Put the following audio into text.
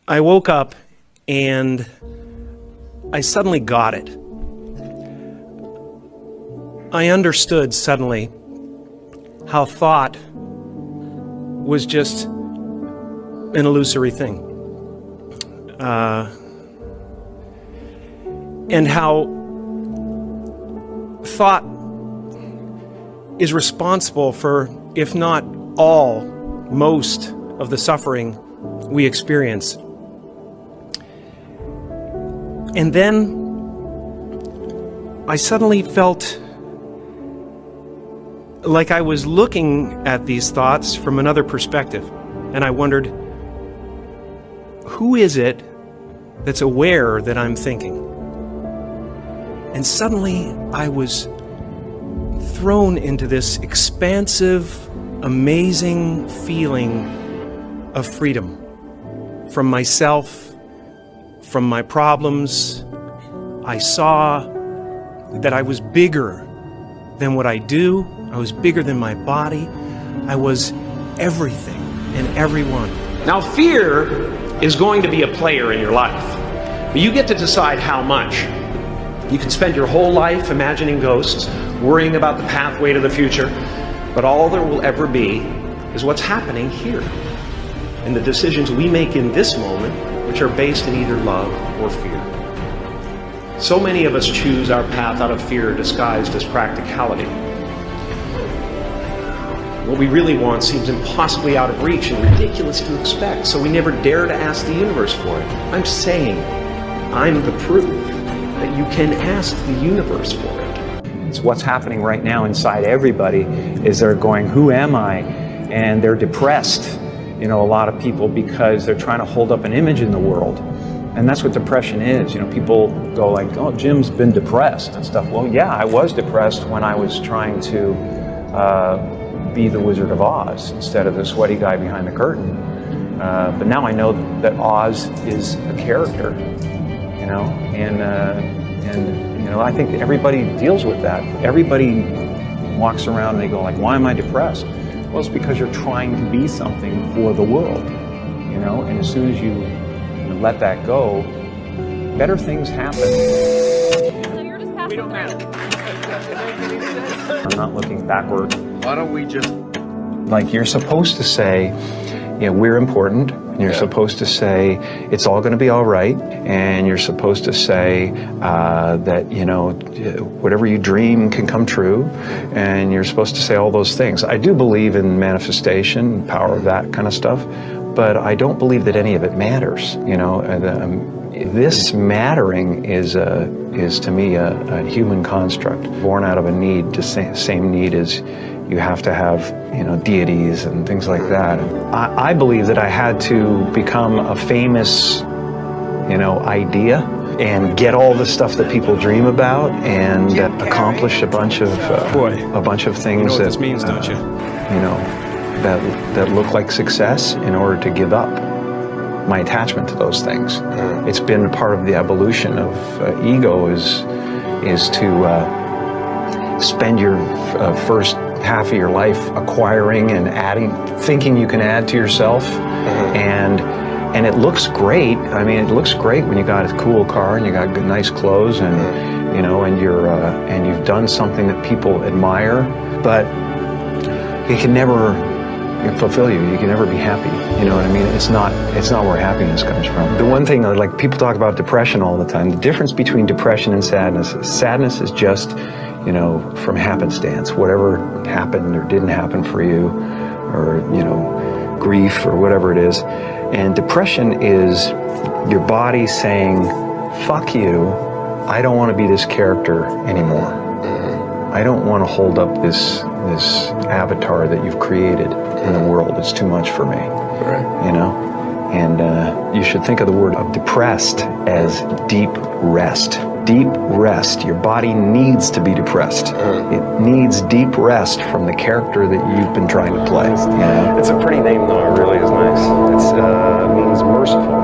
I woke up and I suddenly got it. I understood suddenly how thought was just an illusory thing. And how thought is responsible for, if not all, most of the suffering we experience. And then I suddenly felt like I was looking at these thoughts from another perspective. And I wondered, who is it that's aware that I'm thinking? And suddenly I was thrown into this expansive, amazing feeling of freedom from myself, from my problems. I saw that I was bigger than what I do. I was bigger than my body. I was everything and everyone. Now, fear is going to be a player in your life, but you get to decide how much. You can spend your whole life imagining ghosts, worrying about the pathway to the future, but all there will ever be is what's happening here, and the decisions we make in this moment, which are based in either love or fear. So many of us choose our path out of fear disguised as practicality. What we really want seems impossibly out of reach and ridiculous to expect, so we never dare to ask the universe for it. I'm saying, I'm the proof that you can ask the universe for it. It's what's happening right now inside everybody is they're going, who am I? And they're depressed, a lot of people, because they're trying to hold up an image in the world. And that's what depression is. People go like, oh, Jim's been depressed and stuff. Well, yeah, I was depressed when I was trying to be the Wizard of Oz instead of the sweaty guy behind the curtain. But now I know that Oz is a character, and I think everybody deals with that. Everybody walks around and they go like, why am I depressed? Well, it's because you're trying to be something for the world, and as soon as you let that go, better things happen. So you're just passing. We don't matter. I'm not looking backward. Why don't we just... Like, you're supposed to say, we're important, and you're supposed to say it's all going to be all right, and you're supposed to say that, whatever you dream can come true, and you're supposed to say all those things. I do believe in manifestation, power of that kind of stuff, but I don't believe that any of it matters, This mattering is to me a human construct, born out of a need, the same need as you have to have, deities and things like that. I believe that I had to become a famous, idea and get all the stuff that people dream about and accomplish a bunch of things what this means, don't you? That look like success in order to give up my attachment to those things. It's been part of the evolution of ego is to spend your first half of your life acquiring and adding, thinking you can add to yourself, and it looks great. I mean, it looks great when you got a cool car and you got good, nice clothes, and and you've done something that people admire, but it can never fulfill you. You can never be happy. You know what I mean? It's not where happiness comes from. The one thing, like, people talk about depression all the time. The difference between depression and sadness is just, from happenstance. Whatever happened or didn't happen for you, or, grief or whatever it is. And depression is your body saying, fuck you, I don't want to be this character anymore. I don't want to hold up this avatar that you've created in the world. It's too much for me. Right. And you should think of the word of depressed as deep rest. Deep rest. Your body needs to be depressed. It needs deep rest from the character that you've been trying to play. It's a pretty name, though. It really is nice. It means merciful.